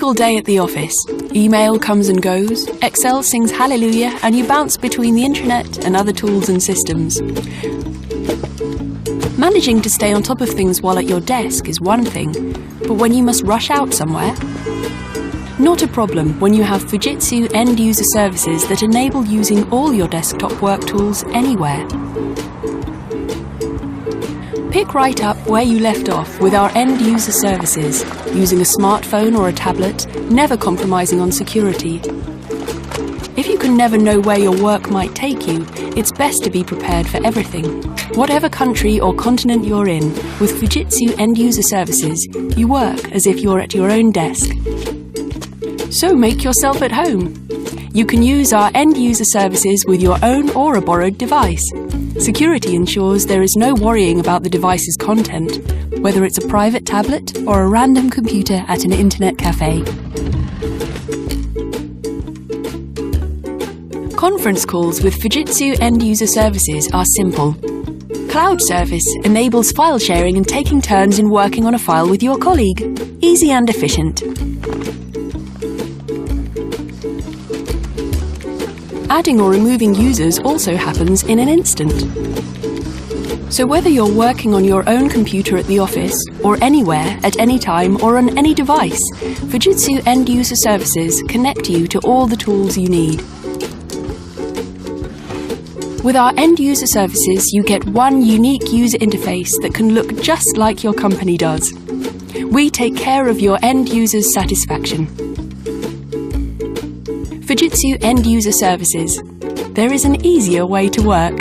typical day at the office. Email comes and goes, Excel sings hallelujah, and you bounce between the intranet and other tools and systems. Managing to stay on top of things while at your desk is one thing, but when you must rush out somewhere? Not a problem when you have Fujitsu end-user services that enable using all your desktop work tools anywhere. Pick right up where you left off with our end-user services, using a smartphone or a tablet, never compromising on security. If you can never know where your work might take you, it's best to be prepared for everything. Whatever country or continent you're in, with Fujitsu end-user services, you work as if you're at your own desk. So make yourself at home. You can use our end-user services with your own or a borrowed device. Security ensures there is no worrying about the device's content, whether it's a private tablet or a random computer at an internet cafe. Conference calls with Fujitsu end-user services are simple. Cloud service enables file sharing and taking turns in working on a file with your colleague. Easy and efficient. Adding or removing users also happens in an instant. So whether you're working on your own computer at the office, or anywhere, at any time, or on any device, Fujitsu end-user services connect you to all the tools you need. With our end-user services, you get one unique user interface that can look just like your company does. We take care of your end-user's satisfaction. Fujitsu end-user services. There is an easier way to work.